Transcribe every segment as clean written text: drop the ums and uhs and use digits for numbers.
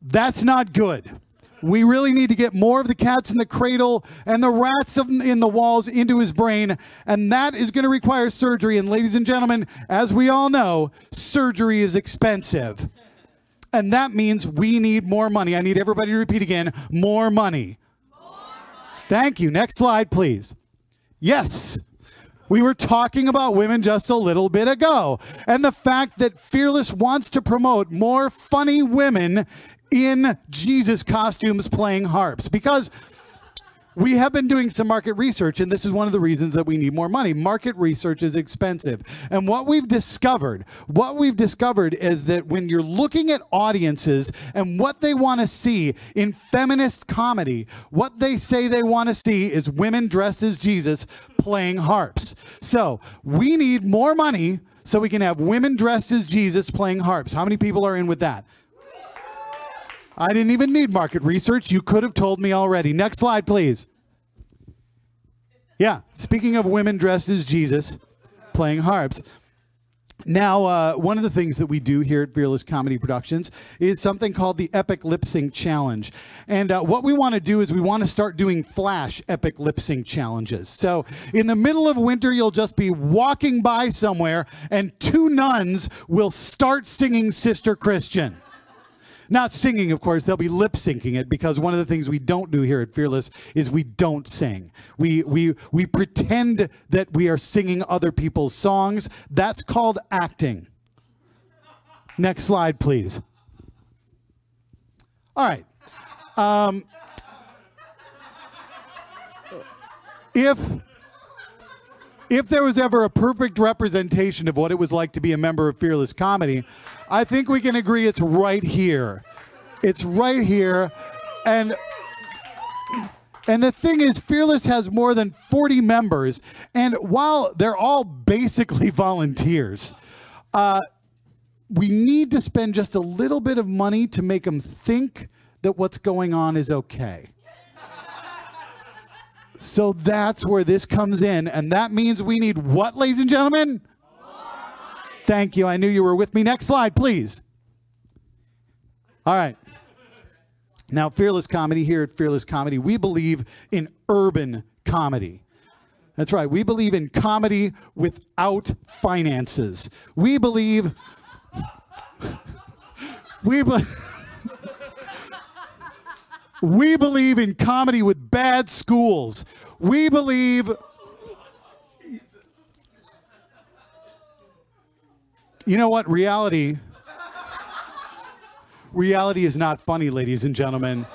That's not good. We really need to get more of the cats in the cradle and the rats in the walls into his brain, and that is going to require surgery. And ladies and gentlemen, as we all know, surgery is expensive. And that means we need more money. I need everybody to repeat again, more money. More money. Thank you. Next slide, please. Yes. We were talking about women just a little bit ago, and the fact that Fearless wants to promote more funny women in Jesus costumes playing harps, because we have been doing some market research, and this is one of the reasons that we need more money. Market research is expensive. And what we've discovered is that when you're looking at audiences and what they want to see in feminist comedy, what they say they want to see is women dressed as Jesus playing harps. So we need more money so we can have women dressed as Jesus playing harps. How many people are in with that? I didn't even need market research. You could have told me already. Next slide, please. Yeah, speaking of women dressed as Jesus playing harps. Now, one of the things that we do here at Fearless Comedy Productions is something called the Epic Lip Sync Challenge. And what we want to do is we want to start doing flash epic lip sync challenges. So in the middle of winter, you'll just be walking by somewhere and two nuns will start singing Sister Christian. Not singing, of course, they'll be lip syncing it, because one of the things we don't do here at Fearless is we don't sing. We pretend that we are singing other people's songs. That's called acting. Next slide, please. All right. If there was ever a perfect representation of what it was like to be a member of Fearless Comedy, I think we can agree it's right here. It's right here. And the thing is, Fearless has more than 40 members, and while they're all basically volunteers, we need to spend just a little bit of money to make them think that what's going on is okay. So that's where this comes in, and that means we need what, ladies and gentlemen? More money. Thank you. I knew you were with me. Next slide, please. All right. Now, Fearless Comedy, here at Fearless Comedy, we believe in urban comedy. That's right. We believe in comedy without finances. We believe in comedy with bad schools. We believe... You know what? Reality is not funny, ladies and gentlemen.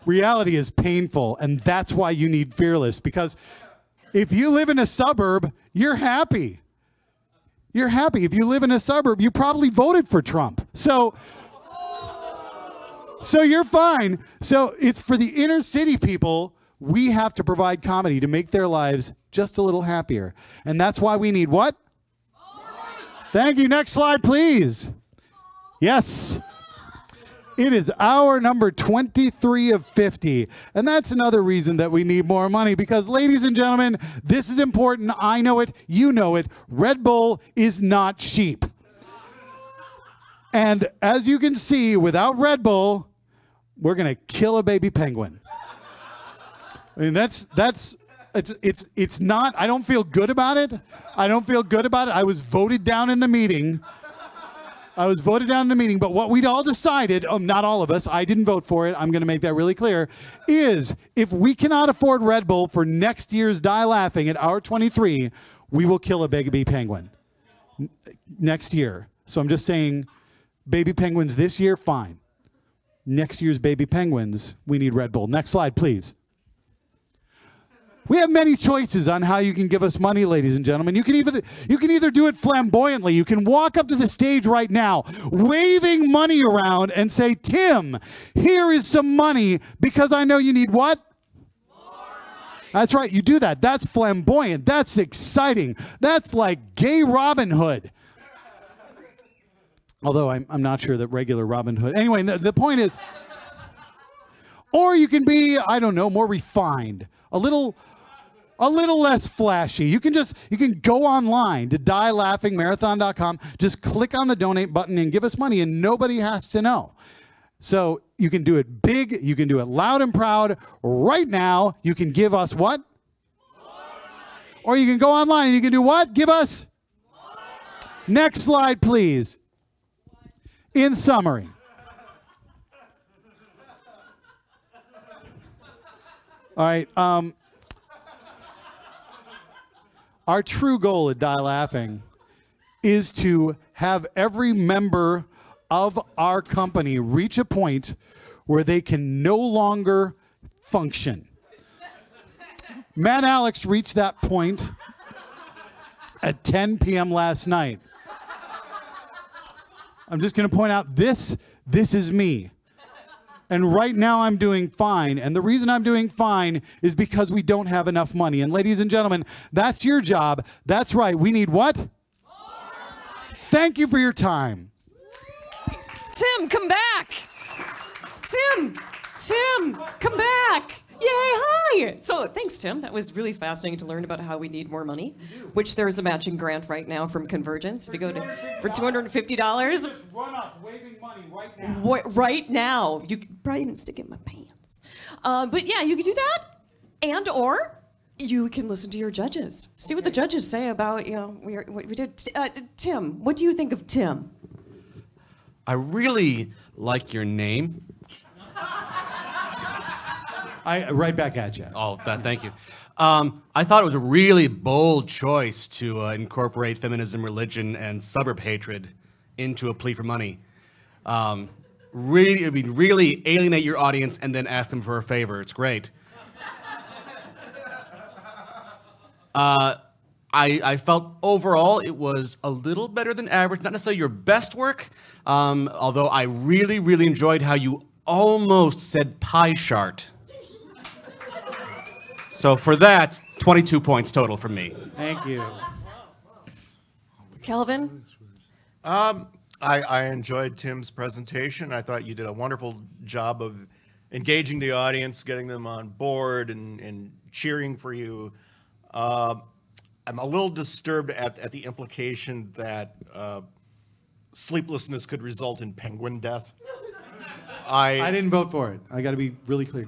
Reality is painful, and that's why you need Fearless, because if you live in a suburb, you're happy. You're happy. If you live in a suburb, you probably voted for Trump. So you're fine. So it's for the inner city people, we have to provide comedy to make their lives just a little happier. And that's why we need what? Thank you. Next slide, please. Yes. It is hour number 23 of 50. And that's another reason that we need more money, because, ladies and gentlemen, this is important. I know it. You know it. Red Bull is not cheap. And as you can see, without Red Bull, we're going to kill a baby penguin. I mean, it's not, I don't feel good about it. I don't feel good about it. I was voted down in the meeting. But what we'd all decided, not all of us, I didn't vote for it, I'm going to make that really clear, is if we cannot afford Red Bull for next year's Die Laughing at hour 23, we will kill a baby penguin next year. So I'm just saying, baby penguins this year, fine. Next year's baby penguins, we need Red Bull. Next slide, please. We have many choices on how you can give us money, ladies and gentlemen. You can either do it flamboyantly. You can walk up to the stage right now, waving money around and say, Tim, here is some money because I know you need what? More money. That's right. You do that. That's flamboyant. That's exciting. That's like gay Robin Hood. Although I'm not sure that regular Robin Hood. Anyway, the point is, or you can be, I don't know, more refined, a little less flashy. You can go online to dielaughingmarathon.com, just click on the donate button and give us money, and nobody has to know. So you can do it big, you can do it loud and proud. Right now, you can give us what? Or you can go online and you can do what? Give us? Next slide, please. In summary. All right. Our true goal at Die Laughing is to have every member of our company reach a point where they can no longer function. Matt Alex reached that point at 10 p.m. last night. I'm just going to point out this is me. And right now I'm doing fine. And the reason I'm doing fine is because we don't have enough money. And ladies and gentlemen, that's your job. That's right. We need what? Thank you for your time. Tim, come back. Tim, come back. Yay, hi. So thanks, Tim. That was really fascinating to learn about how we need more money, which there's a matching grant right now from Convergence. If you go to, for $250. Just run up, waving money right now. Right now. You could probably even stick it in my pants. But yeah, you could do that. And or you can listen to your judges. See what the judges say about, what we did. Tim, what do you think of Tim? I really like your name. Right back at you. Oh, thank you. I thought it was a really bold choice to incorporate feminism, religion, and suburb hatred into a plea for money. Really alienate your audience and then ask them for a favor. It's great. I felt overall it was a little better than average. Not necessarily your best work, although I really enjoyed how you almost said pie chart. So for that, 22 points total from me. Thank you. Kelvin? I enjoyed Tim's presentation. I thought you did a wonderful job of engaging the audience, getting them on board and cheering for you. I'm a little disturbed at the implication that sleeplessness could result in penguin death. I didn't vote for it. I got to be really clear.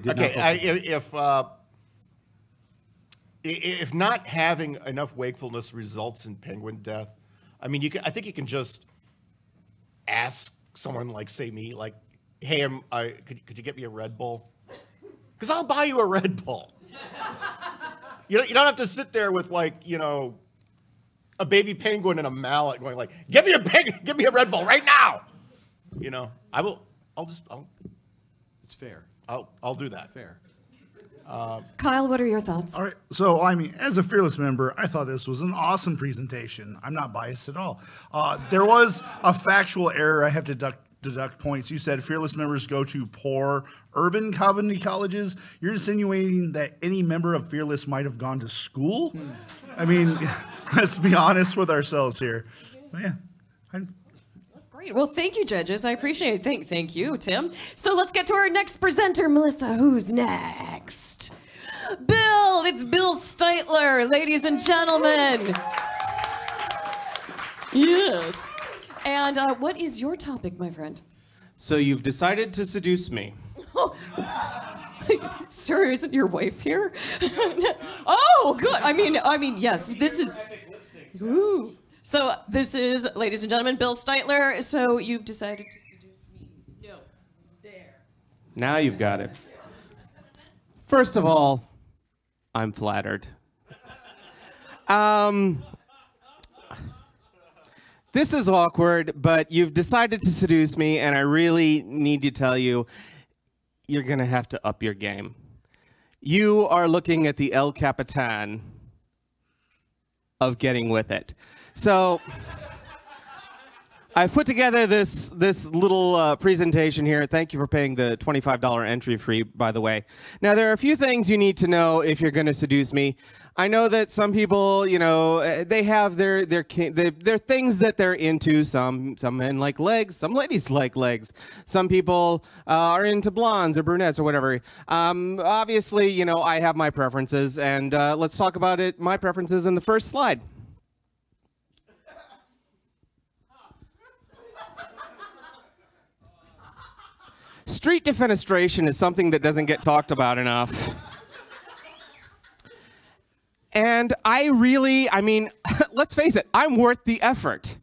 If not having enough wakefulness results in penguin death, I mean, I think you can just ask someone like, say me, like, hey, could you get me a Red Bull? Because I'll buy you a Red Bull. You don't have to sit there with, like, a baby penguin and a mallet going like, give me a Red Bull right now. It's fair. I'll do that. Fair. Kyle, what are your thoughts? All right. So, I mean, as a Fearless member, I thought this was an awesome presentation. I'm not biased at all. There was a factual error. I have to deduct points. You said Fearless members go to poor urban community colleges. You're insinuating that any member of Fearless might have gone to school? I mean, let's be honest with ourselves here. But yeah. Great. Well, thank you, judges. I appreciate it. Thank you, Tim. So let's get to our next presenter. Melissa, who's next? Bill. It's Bill Steitler, ladies and gentlemen. Yes. And what is your topic, my friend? So you've decided to seduce me. Sir, isn't your wife here? Oh, good. I mean, yes. This is. Ooh. So this is, ladies and gentlemen, Bill Steitler. So you've decided to seduce me. No. There. Now you've got it. First of all, I'm flattered. This is awkward, but you've decided to seduce me, and I really need to tell you, you're going to have to up your game. You are looking at the El Capitan of getting with it. So I've put together this little presentation here. Thank you for paying the $25 entry fee, by the way. Now, there are a few things you need to know if you're going to seduce me. I know that some people, they have their things that they're into. Some men like legs. Some ladies like legs. Some people are into blondes or brunettes or whatever. Obviously, I have my preferences, and let's talk about it. My preferences in the first slide. Street defenestration is something that doesn't get talked about enough. And I mean, let's face it, I'm worth the effort.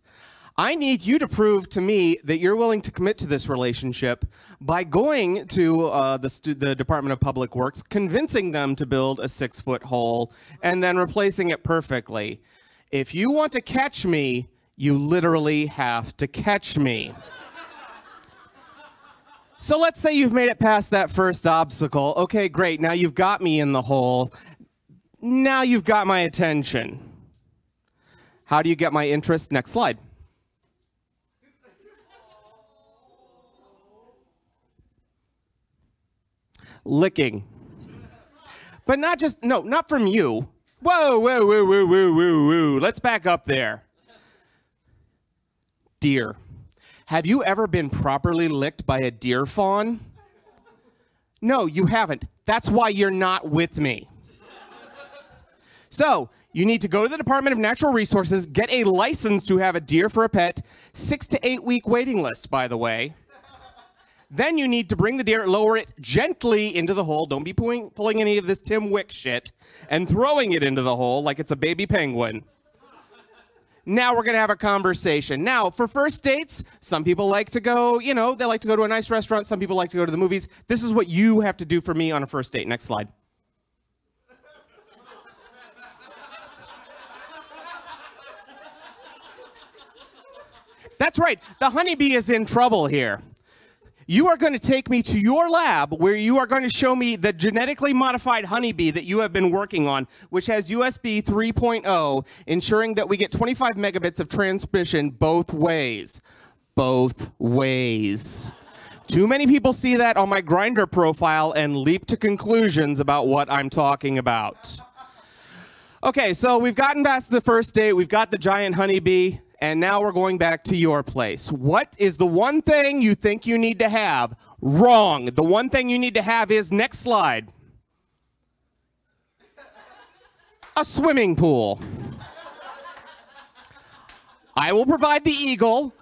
I need you to prove to me that you're willing to commit to this relationship by going to the Department of Public Works, convincing them to build a 6-foot hole, and then replacing it perfectly. If you want to catch me, you literally have to catch me. So let's say you've made it past that first obstacle. Okay, great. Now you've got me in the hole. Now you've got my attention. How do you get my interest? Next slide. Licking. But not just, no, not from you. Whoa, whoa, whoa, whoa, whoa, whoa, whoa. Let's back up there. Deer. Have you ever been properly licked by a deer fawn? No, you haven't. That's why you're not with me. So, you need to go to the Department of Natural Resources, get a license to have a deer for a pet, 6 to 8 week waiting list, by the way. Then you need to bring the deer, lower it gently into the hole. Don't be pulling any of this Tim Wick shit and throwing it into the hole like it's a baby penguin. Now we're going to have a conversation. Now, for first dates, some people like to go, you know, they like to go to a nice restaurant. Some people like to go to the movies. This is what you have to do for me on a first date. Next slide. That's right. The honeybee is in trouble here. You are going to take me to your lab where you are going to show me the genetically modified honeybee that you have been working on, which has USB 3.0, ensuring that we get 25 megabits of transmission both ways. Both ways. Too many people see that on my Grindr profile and leap to conclusions about what I'm talking about. Okay, so we've gotten past the first date. We've got the giant honeybee. And now we're going back to your place. What is the one thing you think you need to have? Wrong. The one thing you need to have is, next slide, a swimming pool. I will provide the eagle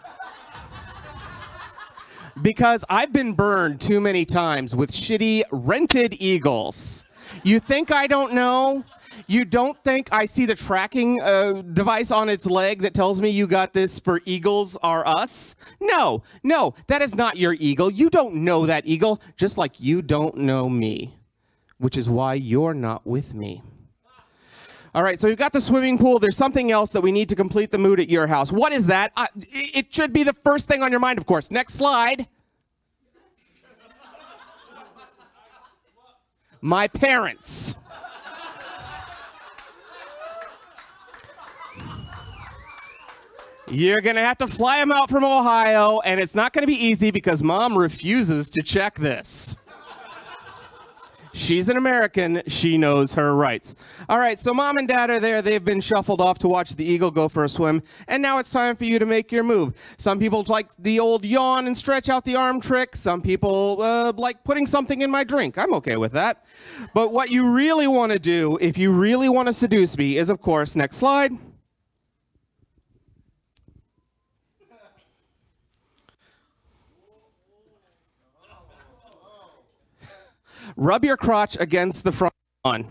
because I've been burned too many times with shitty rented eagles. You think I don't know? You don't think I see the tracking device on its leg that tells me you got this for Eagles Are Us? No, no, that is not your eagle. You don't know that eagle, just like you don't know me, which is why you're not with me. All right, so you've got the swimming pool. There's something else that we need to complete the mood at your house. What is that? It should be the first thing on your mind, of course. Next slide. My parents. You're going to have to fly them out from Ohio, and it's not going to be easy because Mom refuses to check this. She's an American. She knows her rights. All right, so Mom and Dad are there. They've been shuffled off to watch the eagle go for a swim, and now it's time for you to make your move. Some people like the old yawn and stretch out the arm trick. Some people like putting something in my drink. I'm okay with that. But what you really want to do, if you really want to seduce me, is, of course, next slide. Rub your crotch against the front lawn.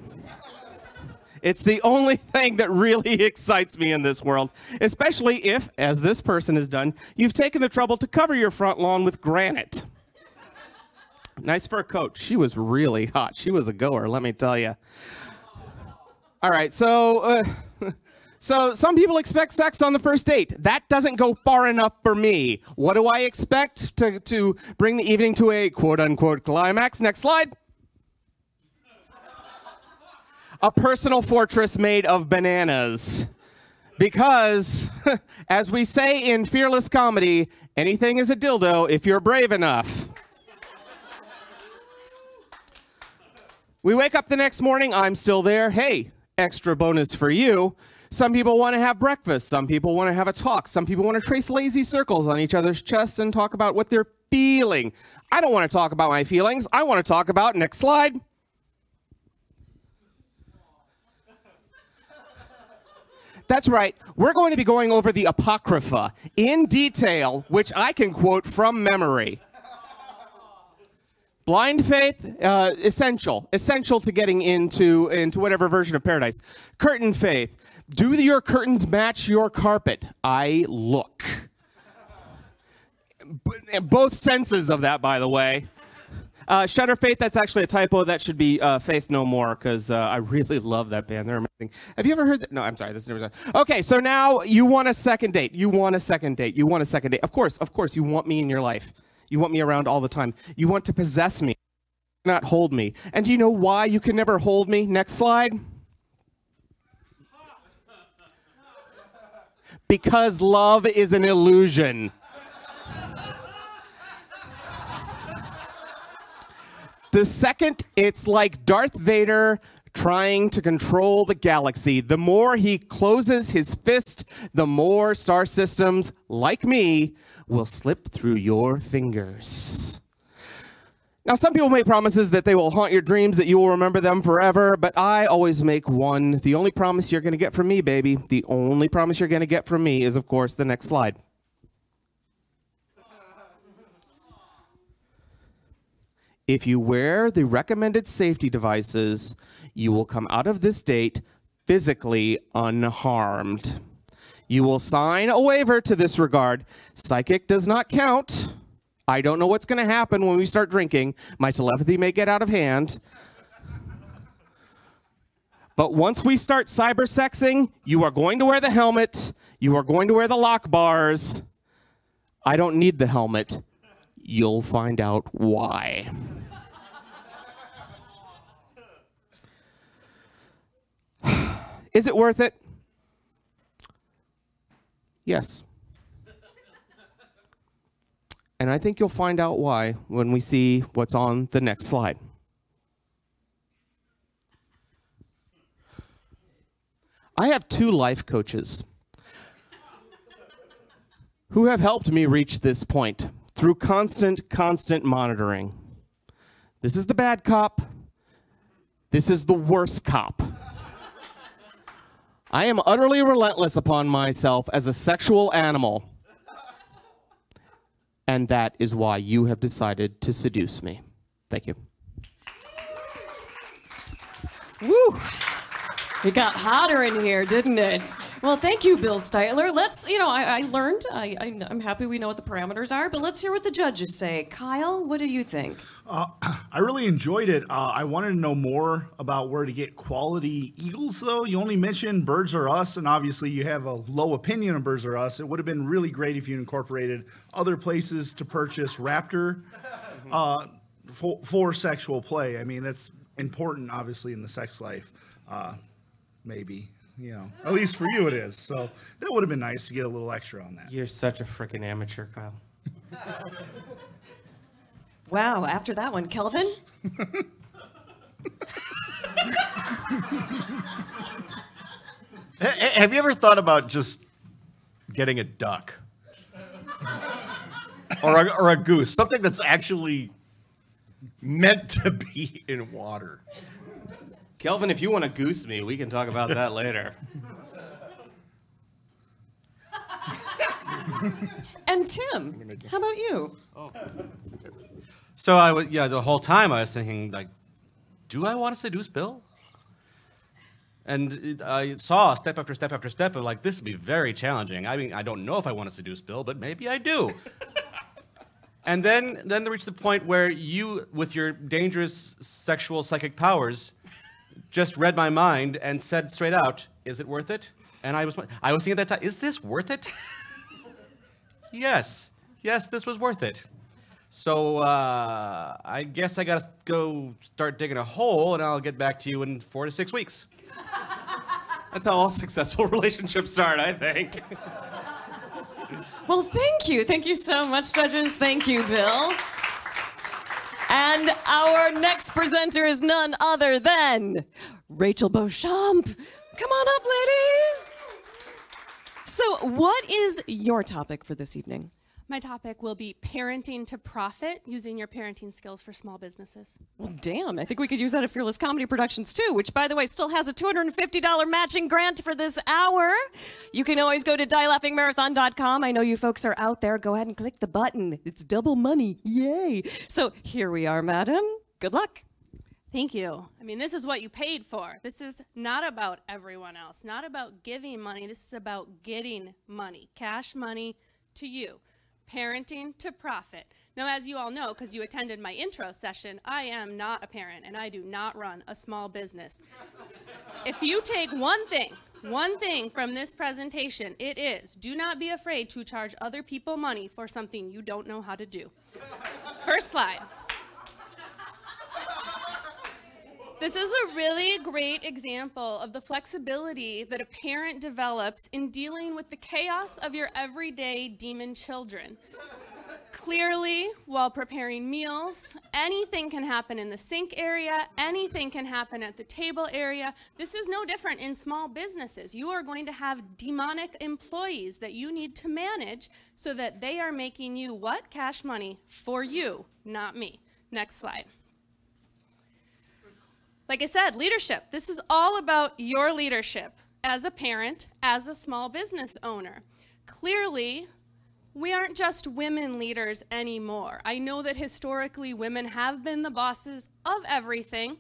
It's the only thing that really excites me in this world, especially if, as this person has done, you've taken the trouble to cover your front lawn with granite. Nice fur coat. She was really hot. She was a goer, let me tell you. All right, so some people expect sex on the first date. That doesn't go far enough for me. What do I expect to bring the evening to a quote-unquote climax? Next slide. A personal fortress made of bananas. Because, as we say in Fearless Comedy, anything is a dildo if you're brave enough. We wake up the next morning, I'm still there. Hey, extra bonus for you. Some people want to have breakfast. Some people want to have a talk. Some people want to trace lazy circles on each other's chests and talk about what they're feeling. I don't want to talk about my feelings. I want to talk about, next slide. That's right. We're going to be going over the Apocrypha in detail, which I can quote from memory. Blind faith, essential to getting into whatever version of paradise. Curtain faith, do your curtains match your carpet? I look. Both senses of that, by the way. Shutter faith, that's actually a typo. That should be Faith No More, because I really love that band. They're amazing. Have you ever heard that? No, I'm sorry. That's never. Okay, so now you want a second date. You want a second date. You want a second date. Of course, you want me in your life. You want me around all the time. You want to possess me, not hold me. And do you know why you can never hold me? Next slide. Because love is an illusion. The second, it's like Darth Vader trying to control the galaxy. The more he closes his fist, the more star systems, like me, will slip through your fingers. Now, some people make promises that they will haunt your dreams, that you will remember them forever, but I always make one. The only promise you're going to get from me, baby, the only promise you're going to get from me is, of course, the next slide. If you wear the recommended safety devices, you will come out of this date physically unharmed. You will sign a waiver to this regard. Psychic does not count. I don't know what's going to happen when we start drinking. My telepathy may get out of hand. But once we start cybersexing, you are going to wear the helmet. You are going to wear the lock bars. I don't need the helmet. You'll find out why. Is it worth it? Yes. And I think you'll find out why when we see what's on the next slide. I have 2 life coaches who have helped me reach this point through constant monitoring. This is the bad cop. This is the worst cop. I am utterly relentless upon myself as a sexual animal. And that is why you have decided to seduce me. Thank you. Woo! It got hotter in here, didn't it? Well, thank you, Bill Steitler. Let's, I learned. I'm happy we know what the parameters are, but let's hear what the judges say. Kyle, what do you think? I really enjoyed it. I wanted to know more about where to get quality eagles, though. You only mentioned Birds R Us, and obviously you have a low opinion of Birds R Us. It would have been really great if you incorporated other places to purchase raptor for sexual play. I mean, that's important, obviously, in the sex life. Maybe, at least for you it is. So that would have been nice to get a little extra on that. You're such a freaking amateur, Kyle. Wow, after that one, Kelvin? Have you ever thought about just getting a duck? or a goose? Something that's actually meant to be in water. Kelvin, if you want to goose me, we can talk about that later. And Tim, how about you? So the whole time I was thinking, like, do I want to seduce Bill? And I saw step after step after step of, like, this would be very challenging. I mean, I don't know if I want to seduce Bill, but maybe I do. And then they reached the point where you, with your dangerous sexual psychic powers, just read my mind and said straight out, is it worth it? And I was thinking at that time, is this worth it? Yes, this was worth it. So I guess I gotta go start digging a hole, and I'll get back to you in 4 to 6 weeks. That's how all successful relationships start, I think. Well, thank you. Thank you so much, judges. Thank you, Bill. And our next presenter is none other than Rachael Beauchamp. Come on up, lady. So what is your topic for this evening? My topic will be parenting to profit, using your parenting skills for small businesses. Well, damn, I think we could use that at Fearless Comedy Productions too, which, by the way, still has a $250 matching grant for this hour. You can always go to dielaughingmarathon.com. I know you folks are out there. Go ahead and click the button. It's double money. Yay. So here we are, madam. Good luck. Thank you. I mean, this is what you paid for. This is not about everyone else, not about giving money. This is about getting money, cash money to you. Parenting to profit. Now, as you all know, because you attended my intro session, I am not a parent and I do not run a small business. If you take one thing from this presentation, it is do not be afraid to charge other people money for something you don't know how to do. First slide. This is a really great example of the flexibility that a parent develops in dealing with the chaos of your everyday demon children. Clearly, while preparing meals, anything can happen in the sink area, anything can happen at the table area. This is no different in small businesses. You are going to have demonic employees that you need to manage so that they are making you what? Cash money for you, not me. Next slide. Like I said, leadership. This is all about your leadership as a parent, as a small business owner. Clearly, we aren't just women leaders anymore. I know that historically women have been the bosses of everything.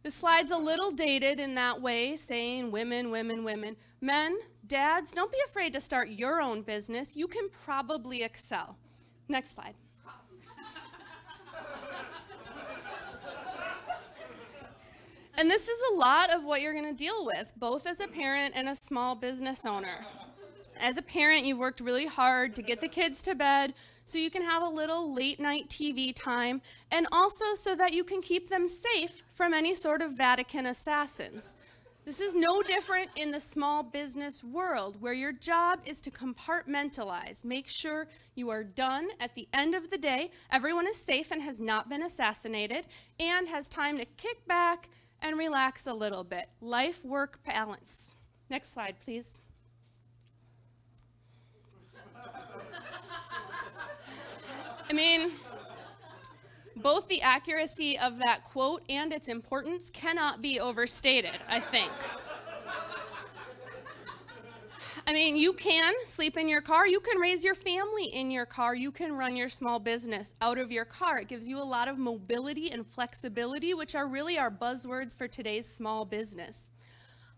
The slide's a little dated in that way, saying women, women, women. Men, dads, don't be afraid to start your own business. You can probably excel. Next slide. And this is a lot of what you're going to deal with, both as a parent and a small business owner. As a parent, you've worked really hard to get the kids to bed so you can have a little late night TV time, and also so that you can keep them safe from any sort of Vatican assassins. This is no different in the small business world, where your job is to compartmentalize. Make sure you are done at the end of the day, everyone is safe and has not been assassinated, and has time to kick back and relax a little bit. Life-work balance. Next slide, please. I mean, both the accuracy of that quote and its importance cannot be overstated, I think. I mean, you can sleep in your car, you can raise your family in your car, you can run your small business out of your car. It gives you a lot of mobility and flexibility, which are really our buzzwords for today's small business.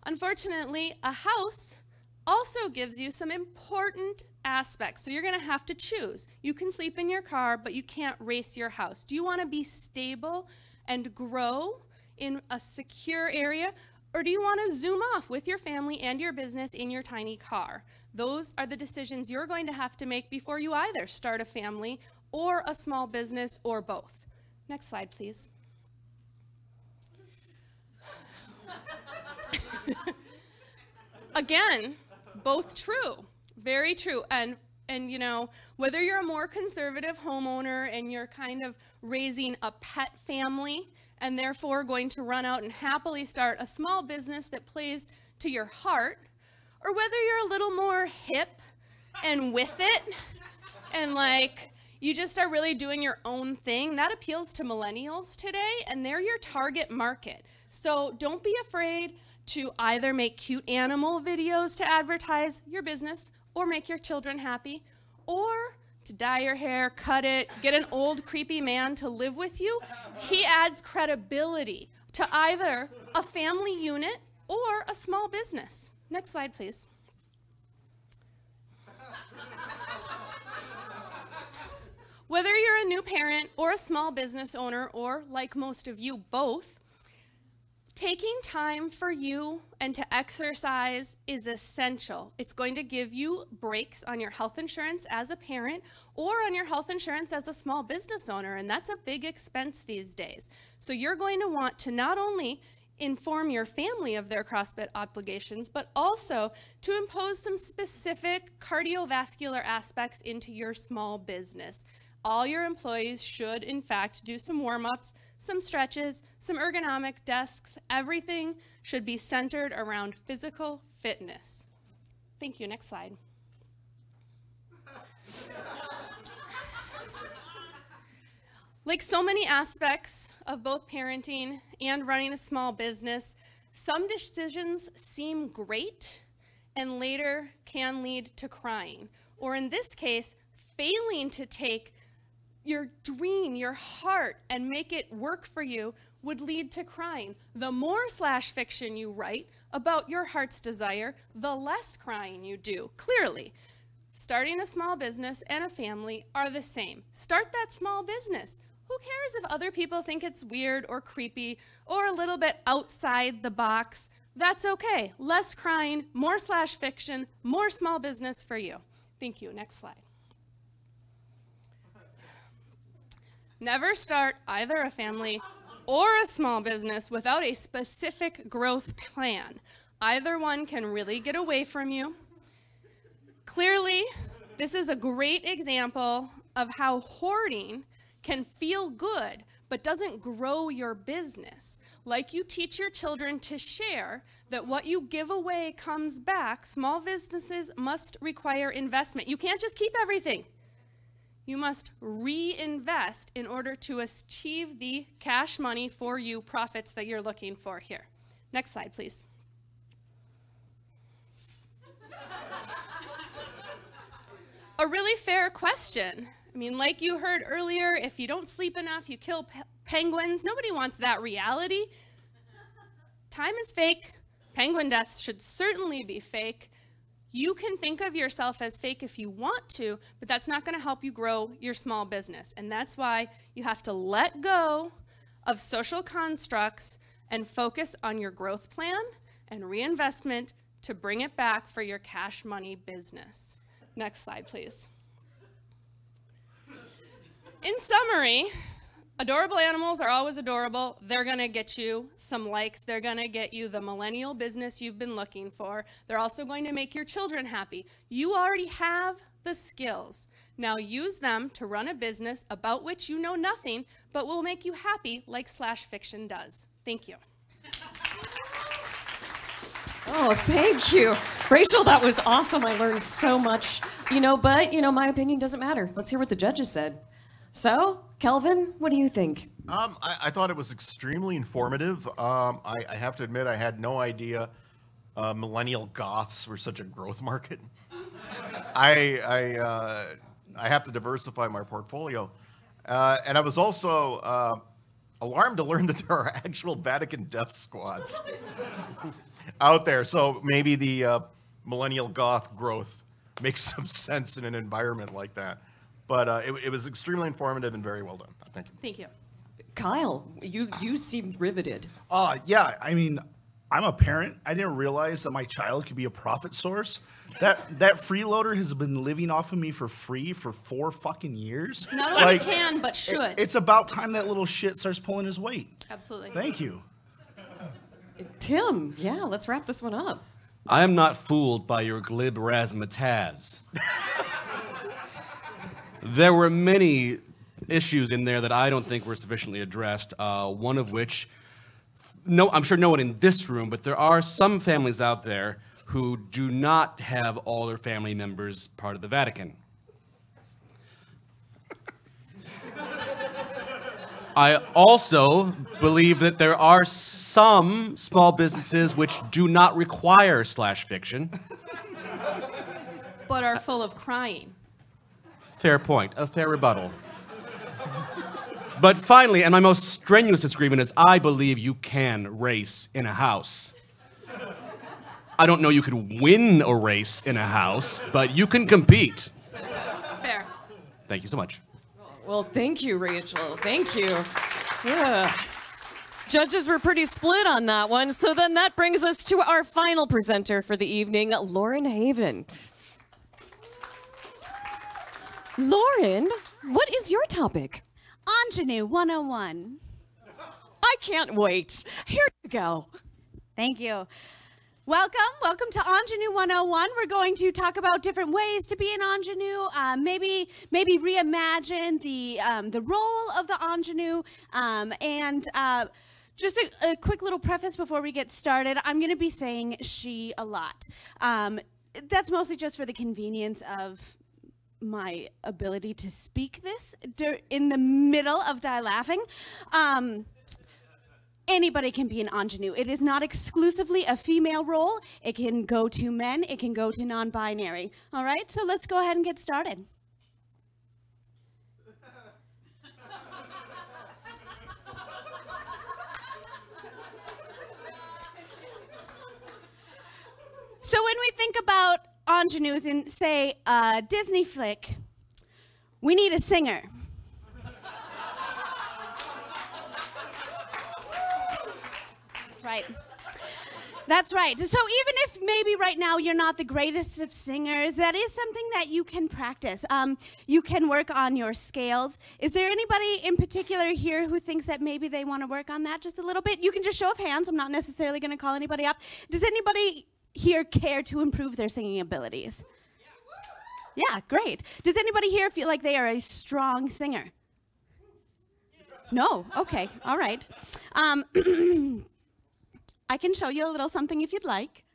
Unfortunately, a house also gives you some important aspects, so you're going to have to choose. You can sleep in your car, but you can't race your house. Do you want to be stable and grow in a secure area? Or do you want to zoom off with your family and your business in your tiny car? Those are the decisions you're going to have to make before you either start a family or a small business or both. Next slide, please. Again, both true, very true. And you know, whether you're a more conservative homeowner and you're kind of raising a pet family and therefore going to run out and happily start a small business that plays to your heart, or whether you're a little more hip and with it and like you just are really doing your own thing, that appeals to millennials today, and they're your target market. So don't be afraid to either make cute animal videos to advertise your business or make your children happy, or to dye your hair, cut it, get an old creepy man to live with you. He adds credibility to either a family unit or a small business. Next slide, please. Whether you're a new parent or a small business owner, or like most of you, both, taking time for you and to exercise is essential. It's going to give you breaks on your health insurance as a parent or on your health insurance as a small business owner, and that's a big expense these days. So you're going to want to not only inform your family of their CrossFit obligations, but also to impose some specific cardiovascular aspects into your small business. All your employees should, in fact, do some warm-ups, some stretches, some ergonomic desks. Everything should be centered around physical fitness. Thank you. Next slide. Like so many aspects of both parenting and running a small business, some decisions seem great and later can lead to crying. Or in this case, failing to take your dream, your heart, and make it work for you would lead to crying. The more slash fiction you write about your heart's desire, the less crying you do, clearly. Starting a small business and a family are the same. Start that small business. Who cares if other people think it's weird or creepy or a little bit outside the box? That's okay. Less crying, more slash fiction, more small business for you. Thank you. Next slide. Never start either a family or a small business without a specific growth plan. Either one can really get away from you. Clearly, this is a great example of how hoarding can feel good, but doesn't grow your business. Like you teach your children to share, that what you give away comes back, small businesses must require investment. You can't just keep everything. You must reinvest in order to achieve the cash money for you profits that you're looking for here. Next slide, please. A really fair question. I mean, like you heard earlier, if you don't sleep enough, you kill penguins. Nobody wants that reality. Time is fake. Penguin deaths should certainly be fake. You can think of yourself as fake if you want to, but that's not going to help you grow your small business. And that's why you have to let go of social constructs and focus on your growth plan and reinvestment to bring it back for your cash money business. Next slide, please. In summary, adorable animals are always adorable. They're going to get you some likes. They're going to get you the millennial business you've been looking for. They're also going to make your children happy. You already have the skills. Now use them to run a business about which you know nothing, but will make you happy like slash fiction does. Thank you. Oh, thank you. Rachel, that was awesome. I learned so much. But my opinion doesn't matter. Let's hear what the judges said. So, Kelvin, what do you think? I thought it was extremely informative. I have to admit, I had no idea millennial goths were such a growth market. I have to diversify my portfolio. And I was also alarmed to learn that there are actual Vatican death squads out there. So maybe the millennial goth growth makes some sense in an environment like that. But it was extremely informative and very well done. Thank you. Thank you. Kyle, you seemed riveted. Yeah, I mean, I'm a parent. I didn't realize that my child could be a profit source. That freeloader has been living off of me for free for 4 fucking years. Not only can, but should. It's about time that little shit starts pulling his weight. Absolutely. Thank you. Tim, yeah, let's wrap this one up. I am not fooled by your glib razzmatazz. There were many issues in there that I don't think were sufficiently addressed, one of which, I'm sure no one in this room, but there are some families out there who do not have all their family members part of the Vatican. I also believe that there are some small businesses which do not require slash fiction. But are full of crying. Fair point, a fair rebuttal. But finally, and my most strenuous disagreement is I believe you can race in a house. I don't know you could win a race in a house, but you can compete. Fair. Thank you so much. Well, thank you, Rachel. Thank you. Yeah. Judges were pretty split on that one. So then that brings us to our final presenter for the evening, Lauren Haven. Lauren, what is your topic? Ingenue 101. I can't wait. Here you go. Thank you. Welcome to Ingenue 101. We're going to talk about different ways to be an ingenue, maybe reimagine the role of the ingenue, and just a quick little preface before we get started. I'm going to be saying she a lot. That's mostly just for the convenience of my ability to speak this in the middle of die laughing. Anybody can be an ingenue. It is not exclusively a female role. It can go to men. It can go to non-binary. All right, so let's go ahead and get started. So when we think about ingenues in, say, a Disney flick, we need a singer. That's right. That's right. So even if maybe right now you're not the greatest of singers, that is something that you can practice. You can work on your scales. Is there anybody in particular here who thinks that maybe they want to work on that just a little bit? You can just show of hands. I'm not necessarily going to call anybody up. Does anybody here care to improve their singing abilities? Yeah, great. Does anybody here feel like they are a strong singer? No? Okay, all right. I can show you a little something if you'd like.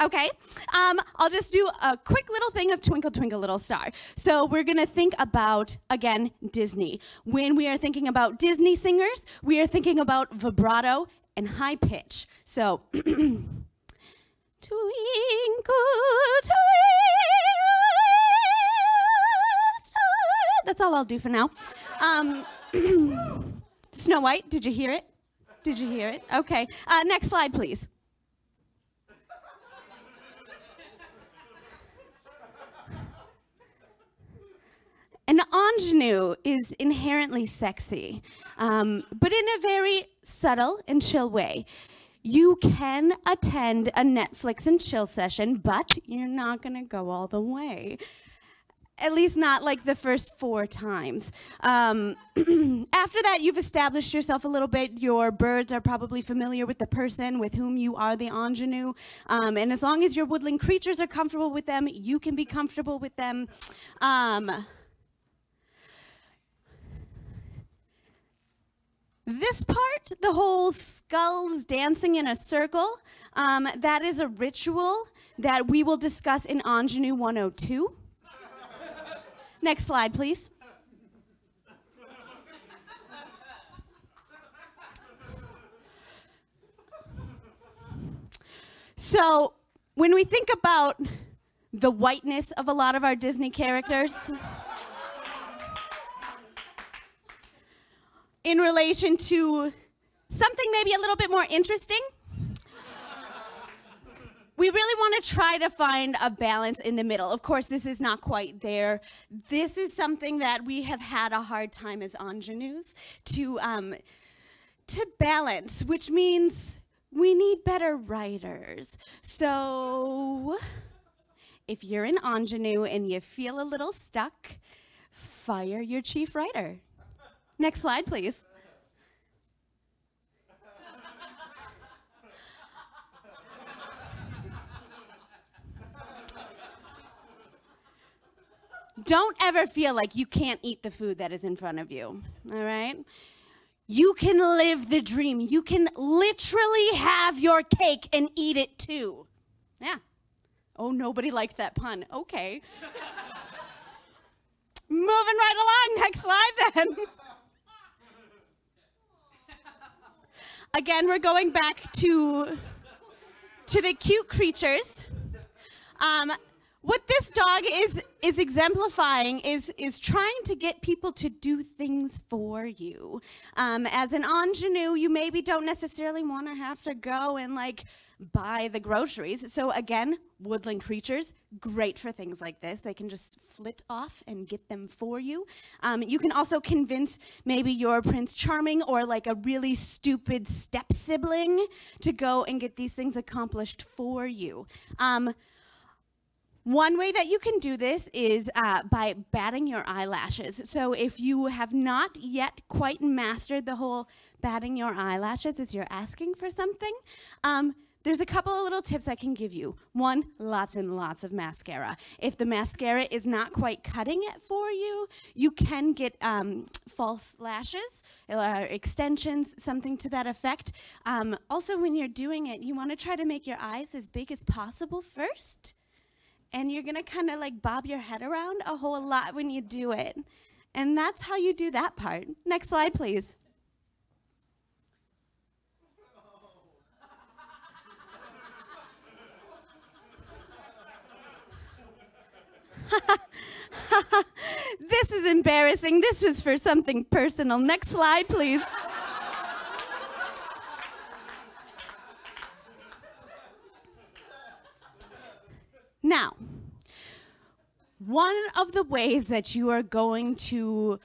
Okay, I'll just do a quick little thing of Twinkle, Twinkle, Little Star. So we're going to think about, again, Disney. When we are thinking about Disney singers, we are thinking about vibrato and high pitch. So, twinkle, twinkle, star. That's all I'll do for now. Snow White, did you hear it? Did you hear it? Okay. Next slide, please. An ingenue is inherently sexy, but in a very subtle and chill way. You can attend a Netflix and chill session, but you're not going to go all the way. At least not like the first 4 times. After that, you've established yourself a little bit. Your birds are probably familiar with the person with whom you are the ingenue. And as long as your woodland creatures are comfortable with them, you can be comfortable with them. This part, the whole skulls dancing in a circle, that is a ritual that we will discuss in Ingenue 102. Next slide, please. So, when we think about the whiteness of a lot of our Disney characters, in relation to something maybe a little bit more interesting, we really want to try to find a balance in the middle. Of course, this is not quite there. This is something that we have had a hard time as ingenues to balance, which means we need better writers. So if you're an ingenue and you feel a little stuck, fire your chief writer. Next slide, please. Don't ever feel like you can't eat the food that is in front of you, all right? You can live the dream. You can literally have your cake and eat it too. Yeah. Oh, nobody liked that pun. Okay. Moving right along. Next slide then. Again, we're going back to the cute creatures. What this dog is exemplifying is trying to get people to do things for you. As an ingenue, you maybe don't necessarily want to have to go and like buy the groceries. So again, woodland creatures, great for things like this. They can just flit off and get them for you. You can also convince maybe your Prince Charming or like a really stupid step sibling to go and get these things accomplished for you. One way that you can do this is by batting your eyelashes. So if you have not yet quite mastered the whole batting your eyelashes as you're asking for something, there's a couple of little tips I can give you. One, lots and lots of mascara. If the mascara is not quite cutting it for you, you can get false lashes, extensions, something to that effect. Also, when you're doing it, you want to try to make your eyes as big as possible first, and you're gonna kind of like bob your head around a whole lot when you do it. And that's how you do that part. Next slide, please. This is embarrassing. This was for something personal. Next slide, please. Now, one of the ways that you are going to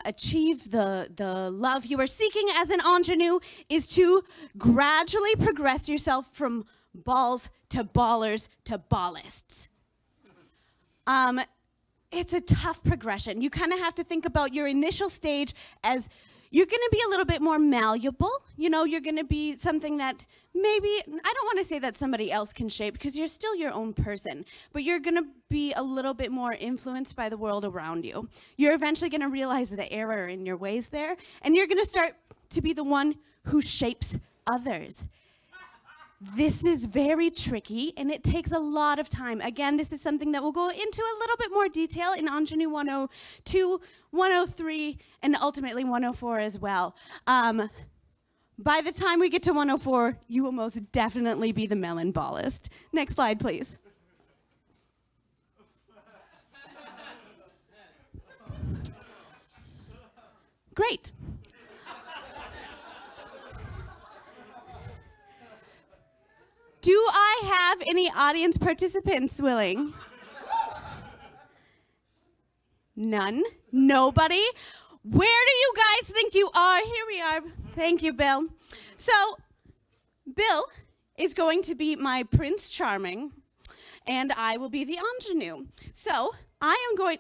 achieve the love you are seeking as an ingenue is to gradually progress yourself from balls to ballers to ballists. It's a tough progression. You kind of have to think about your initial stage as you're going to be a little bit more malleable. You know, you're going to be something that maybe, I don't want to say that somebody else can shape because you're still your own person, but you're going to be a little bit more influenced by the world around you. You're eventually going to realize the error in your ways there, and you're going to start to be the one who shapes others. This is very tricky, and it takes a lot of time. Again, this is something that we'll go into a little bit more detail in Ingenue 102, 103, and ultimately 104 as well. By the time we get to 104, you will most definitely be the melon ballist. Next slide, please. Great. Do I have any audience participants willing? None? Nobody? Where do you guys think you are? Here we are. Thank you, Bill. So, Bill is going to be my Prince Charming, and I will be the ingenue. So, I am going...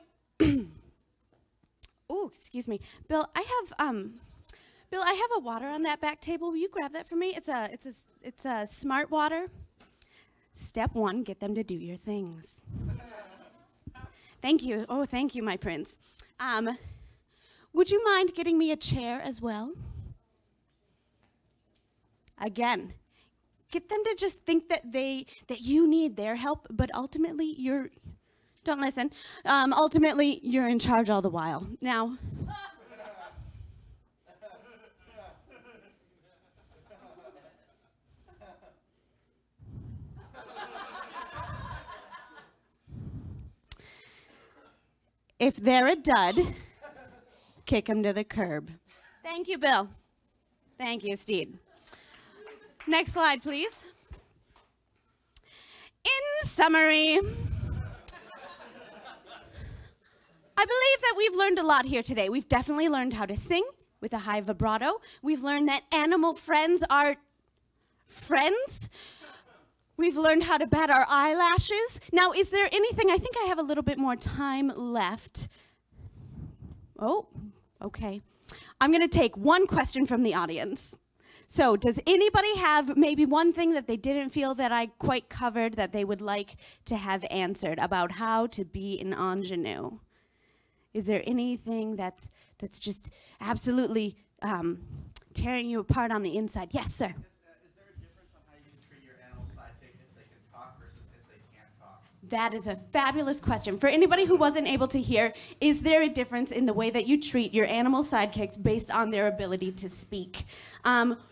Oh, excuse me. Bill, I have a water on that back table. Will you grab that for me? It's a smart water. Step 1, get them to do your things. Thank you. Oh, thank you, my prince. Would you mind getting me a chair as well? Again, get them to just think that you need their help, but ultimately don't listen. Ultimately, you're in charge all the while. Now, if they're a dud, kick them to the curb. Thank you, Bill. Thank you, Steed. Next slide, please. In summary, I believe that we've learned a lot here today. We've definitely learned how to sing with a high vibrato. We've learned that animal friends are friends. We've learned how to bat our eyelashes. Now, is there anything, I think I have a little bit more time left. Oh, okay. I'm going to take one question from the audience. So, does anybody have maybe one thing that they didn't feel that I quite covered that they would like to have answered about how to be an ingenue? Is there anything that's just absolutely tearing you apart on the inside? Yes, sir. Is there a difference on how you can treat your animal sidekick if they can talk versus if they can't talk? That is a fabulous question. For anybody who wasn't able to hear, is there a difference in the way that you treat your animal sidekicks based on their ability to speak?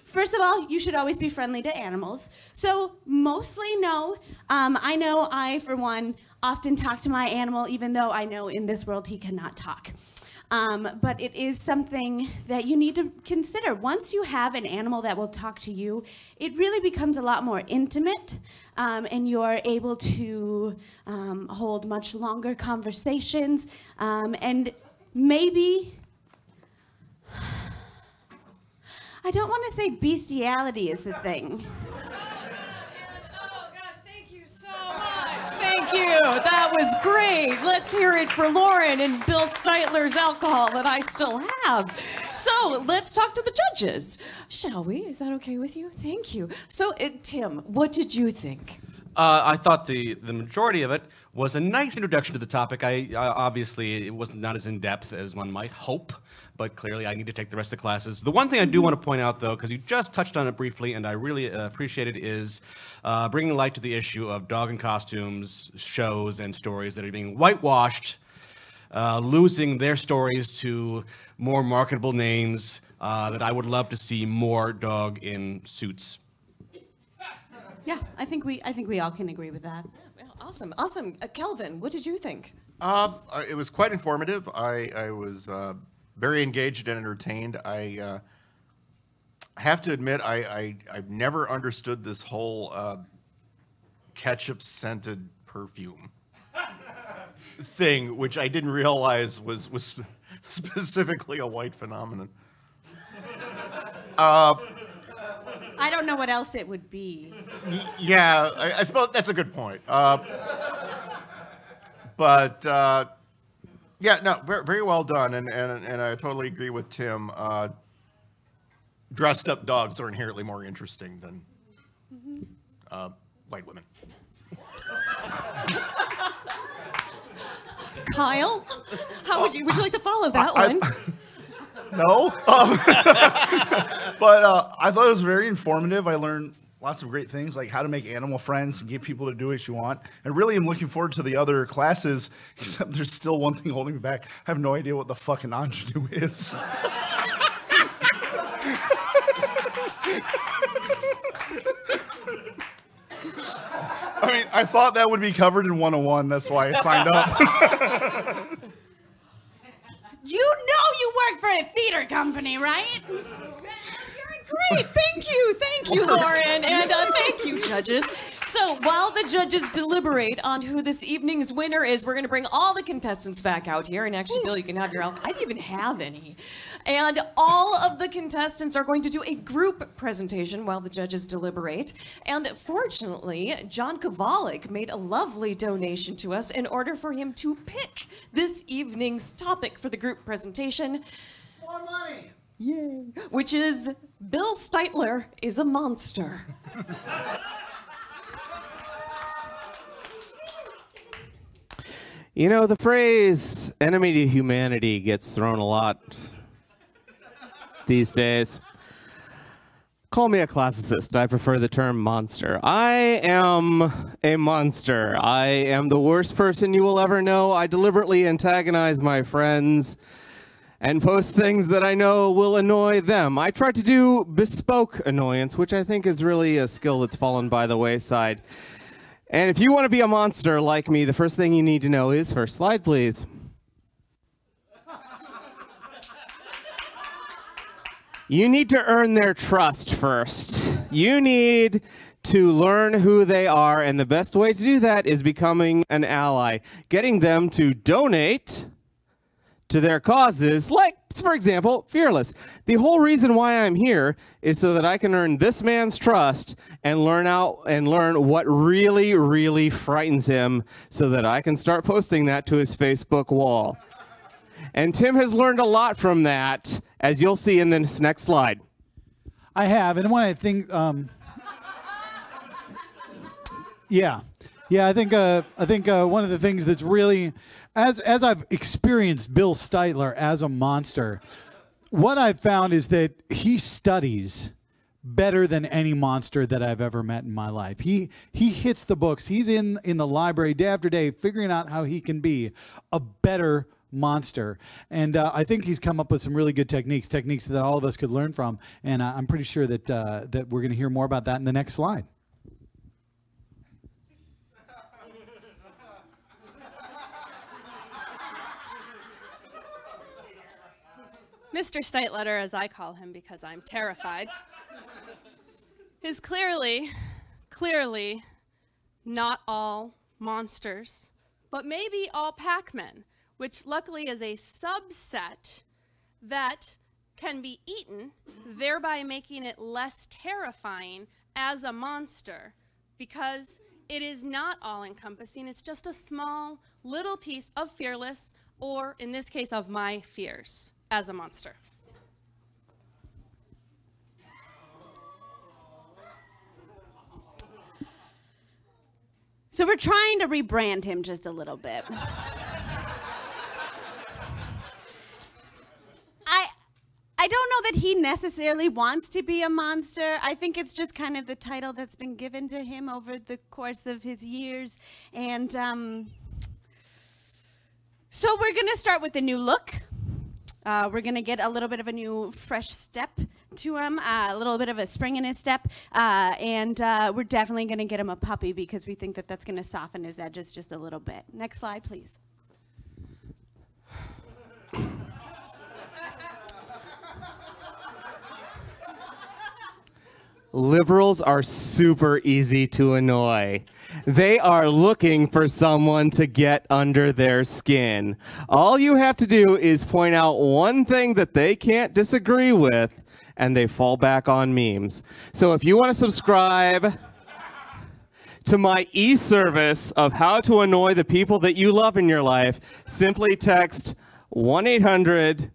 First of all, you should always be friendly to animals. So mostly no. I know I, for one, often talk to my animal, even though I know in this world he cannot talk. But it is something that you need to consider. Once you have an animal that will talk to you, it really becomes a lot more intimate, and you're able to hold much longer conversations, and maybe, I don't want to say bestiality is the thing. Thank you. That was great. Let's hear it for Lauren and Bill Steitler's alcohol that I still have. So let's talk to the judges, shall we? Is that okay with you? Thank you. So, Tim, what did you think? I thought the majority of it was a nice introduction to the topic. Obviously, it was not as in-depth as one might hope, but clearly I need to take the rest of the classes. The one thing I do want to point out, though, because you just touched on it briefly, and I really appreciate it, is bringing light to the issue of dog and costumes, shows, and stories that are being whitewashed, losing their stories to more marketable names, that I would love to see more dog in suits. Yeah, I think we all can agree with that. Yeah, awesome, awesome. Kelvin, what did you think? It was quite informative. I was very engaged and entertained. I have to admit, I've never understood this whole ketchup-scented perfume thing, which I didn't realize was specifically a white phenomenon. I don't know what else it would be. Yeah, I suppose that's a good point. But yeah, no, very well done, and I totally agree with Tim. Dressed up dogs are inherently more interesting than white women. Kyle, would you like to follow that one? No, but I thought it was very informative. I learned lots of great things, like how to make animal friends and get people to do what you want. And really, I'm looking forward to the other classes, except there's still one thing holding me back. I have no idea what the fucking ingenue is. I mean, I thought that would be covered in 101. That's why I signed up. You know you work for a theater company, right? Great, thank you, Lauren, and thank you, judges. So while the judges deliberate on who this evening's winner is, we're going to bring all the contestants back out here. And actually, Bill, you can have your alcohol. I didn't even have any. And all of the contestants are going to do a group presentation while the judges deliberate. And fortunately, John Kovalik made a lovely donation to us in order for him to pick this evening's topic for the group presentation. More money. Yay. Which is Bill Steitler is a monster. You know, the phrase enemy to humanity gets thrown a lot these days. Call me a classicist. I prefer the term monster. I am a monster. I am the worst person you will ever know. I deliberately antagonize my friends and post things that I know will annoy them. I try to do bespoke annoyance, which I think is really a skill that's fallen by the wayside. And if you want to be a monster like me, the first thing you need to know is, first slide, please. You need to earn their trust first. You need to learn who they are, and the best way to do that is becoming an ally, getting them to donate to their causes, like, for example, Fearless. The whole reason why I'm here is so that I can earn this man's trust and learn what really, really frightens him, so that I can start posting that to his Facebook wall. And Tim has learned a lot from that, as you'll see in this next slide. I have, and one I think, yeah, I think one of the things that's really, as I've experienced Bill Steitler as a monster, what I've found is that he studies better than any monster that I've ever met in my life. He hits the books. He's in the library day after day, figuring out how he can be a better monster. And I think he's come up with some really good techniques that all of us could learn from. And I'm pretty sure that that we're going to hear more about that in the next slide. Mr. Steitler, as I call him because I'm terrified, is clearly not all monsters, but maybe all Pac-Men, which luckily is a subset that can be eaten, thereby making it less terrifying as a monster, because it is not all-encompassing. It's just a small little piece of Fearless, or in this case, of my fears as a monster. So we're trying to rebrand him just a little bit. I don't know that he necessarily wants to be a monster. I think it's just kind of the title that's been given to him over the course of his years. And so we're going to start with the new look. We're going to get a little bit of a new fresh step to him, a little bit of a spring in his step. And we're definitely going to get him a puppy because we think that that's going to soften his edges just a little bit. Next slide, please. Liberals are super easy to annoy. They are looking for someone to get under their skin. All you have to do is point out one thing that they can't disagree with, and they fall back on memes. So if you want to subscribe to my e-service of how to annoy the people that you love in your life, simply text 1-800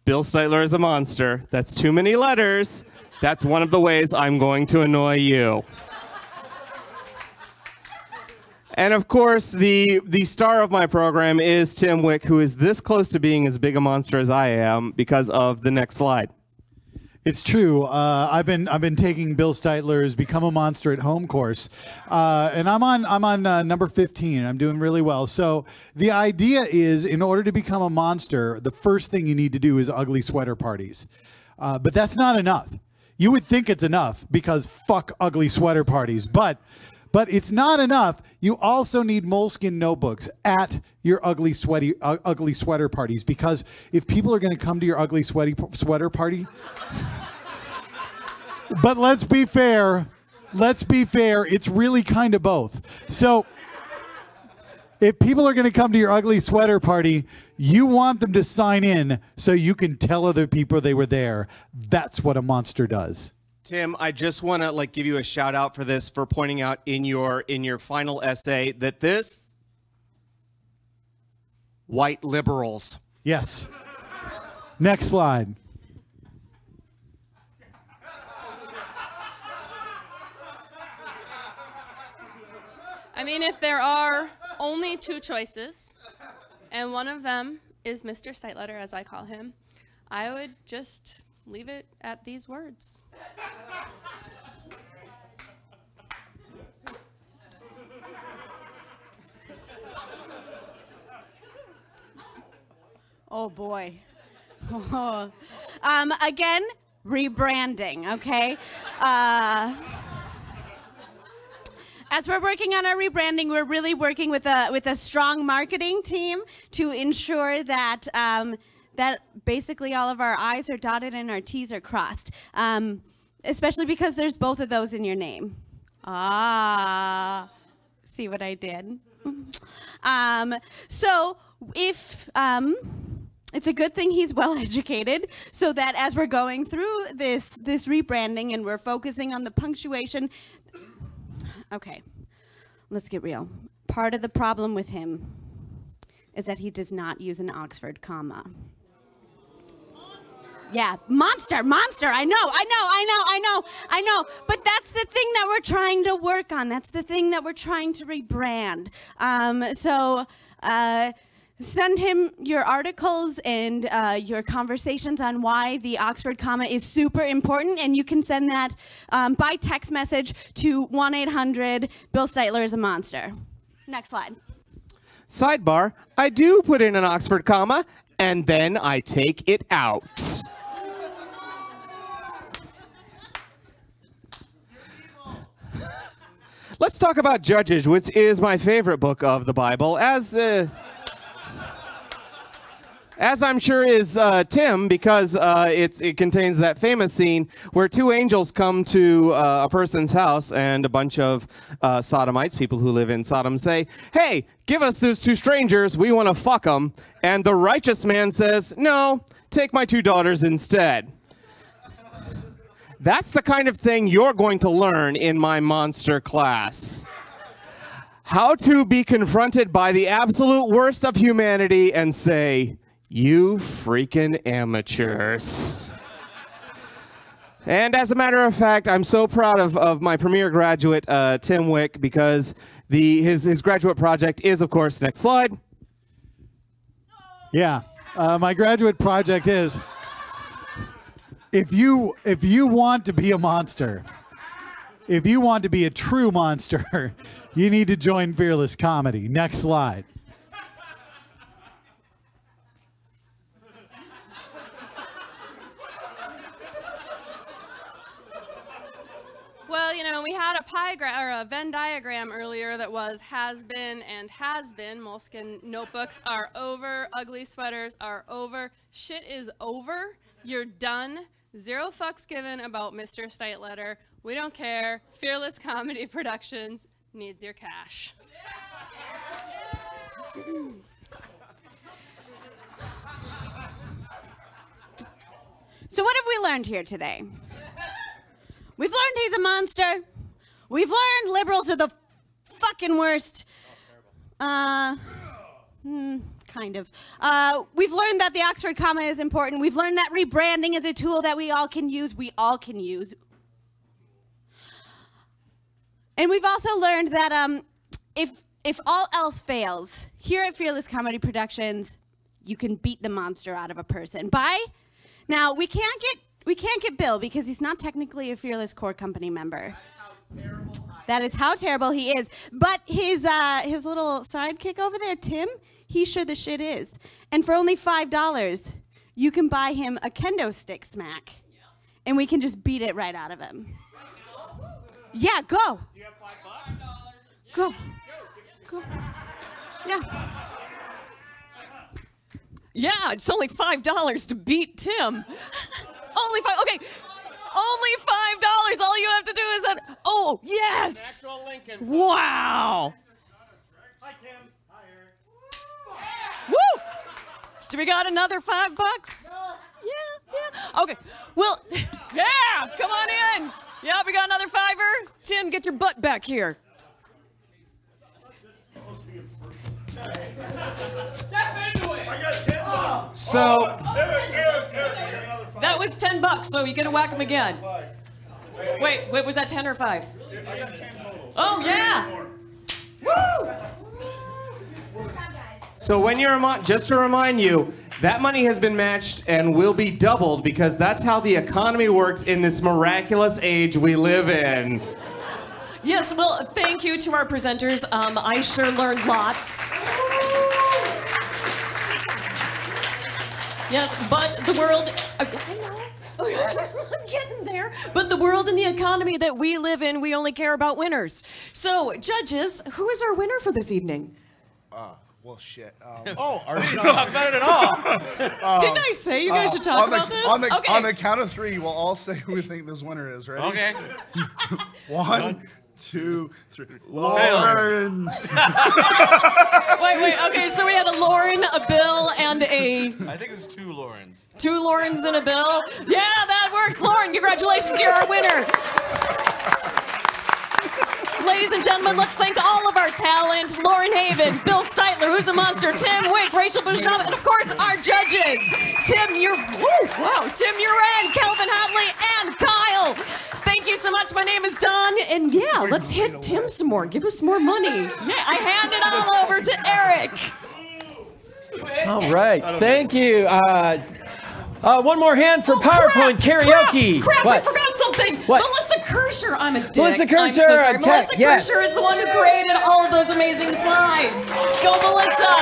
Bill Steitler is a monster. That's too many letters. That's one of the ways I'm going to annoy you. And of course, the star of my program is Tim Wick, who is this close to being as big a monster as I am because of the next slide. It's true. I've been taking Bill Steitler's "Become a Monster at Home" course, and I'm on number 15. I'm doing really well. So the idea is, in order to become a monster, the first thing you need to do is ugly sweater parties. But that's not enough. You would think it's enough because fuck ugly sweater parties, but it's not enough. You also need moleskin notebooks at your ugly sweater parties, because if people are going to come to your ugly sweater party, but let's be fair, it's really kind of both. So if people are going to come to your ugly sweater party, you want them to sign in so you can tell other people they were there. That's what a monster does. Tim, I just want to give you a shout out for this, for pointing out in your final essay that this white liberals. Yes. Next slide. I mean, if there are only two choices, and one of them is Mr. Steitler, as I call him, I would just leave it at these words. Oh boy. Again, rebranding, okay? As we're working on our rebranding, we're really working with a strong marketing team to ensure that that basically all of our I's are dotted and our T's are crossed, especially because there's both of those in your name. Ah, see what I did? So if it's a good thing he's well educated, so that as we're going through this rebranding and we're focusing on the punctuation. Okay, let's get real. Part of the problem with him is that he does not use an Oxford comma. Yeah, monster. I know. But that's the thing that we're trying to work on. That's the thing that we're trying to rebrand. Send him your articles and your conversations on why the Oxford comma is super important, and you can send that by text message to 1-800 Bill Steitler is a monster. Next slide. Sidebar, I do put in an Oxford comma, and then I take it out. Let's talk about Judges, which is my favorite book of the Bible, as I'm sure is Tim, because it contains that famous scene where two angels come to a person's house, and a bunch of sodomites, people who live in Sodom, say, "Hey, give us those two strangers, we want to fuck them." And the righteous man says, "No, take my two daughters instead." That's the kind of thing you're going to learn in my monster class. How to be confronted by the absolute worst of humanity and say, "You freaking amateurs." And as a matter of fact, I'm so proud of my premier graduate, Tim Wick, because His graduate project is, of course, next slide. Yeah, my graduate project is, if you want to be a monster, if you want to be a true monster, you need to join Fearless Comedy. Next slide. Well, you know, we had a Venn diagram earlier that was has been and has been. Moleskin notebooks are over. Ugly sweaters are over. Shit is over. You're done. 0 fucks given about Mr. Steitletter. We don't care. Fearless Comedy Productions needs your cash. So what have we learned here today? We've learned he's a monster. We've learned liberals are the fucking worst. Kind of. We've learned that the Oxford comma is important. We've learned that rebranding is a tool that we all can use. And we've also learned that if all else fails, here at Fearless Comedy Productions, you can beat the monster out of a person. Now, we can't get Bill because he's not technically a Fearless Core Company member. That is how terrible he is. But his little sidekick over there, Tim, he sure the shit is. And for only $5, you can buy him a kendo stick smack. And we can just beat it right out of him. Yeah, go. Do you have $5? Go. Yeah. Yeah, it's only $5 to beat Tim. Only $5. Okay. Only $5. All you have to do is that. Oh, yes. Actual Lincoln. Wow. Hi, Tim. Hi, Eric. Woo! Do we got another $5? Yeah. Okay. Well, yeah. Come on in. Yeah, we got another $5. Tim, get your butt back here. Step into it. I got $10. So That was $10, so you get to whack him again. Wait, was that 10 or 5? I got 10 totals. Oh, yeah. Woo! So when you're just to remind you, that money has been matched and will be doubled because that's how the economy works in this miraculous age we live in. Yes, well, thank you to our presenters. I sure learned lots. Yes, but the world, I know, I'm getting there. But the world and the economy that we live in, we only care about winners. So, judges, who is our winner for this evening? Well, shit. Oh, are we talk about it at all? Didn't I say you guys should talk about this? Okay. On the count of 3, we'll all say who we think this winner is. Ready? Okay. 1, 2, 3. Lauren. Wait. Okay, so we had a Lauren, a Bill, and a... I think it was 2 Laurens. 2 Laurens and a Bill. Yeah, that works. Lauren, congratulations, you're our winner. Ladies and gentlemen, let's thank all of our talent. Lauren Haven, Bill Steitler, who's a monster, Tim Wick, Rachael Beauchamp, and of course, our judges. Tim Uran, Kelvin Hadley, and Kyle. Thank you so much. My name is Dawn, and yeah, let's hit Tim some more. Give us more money. Yeah, I hand it all over to Eric. All right, thank you. One more hand for PowerPoint Karaoke. Crap, what? I forgot something. What? Melissa Kersher, I'm a dick. Melissa Kersher, I'm so sorry. Melissa yes. Kersher is the one who created all of those amazing slides. Go, Melissa.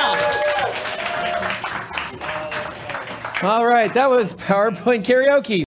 All right, that was PowerPoint Karaoke.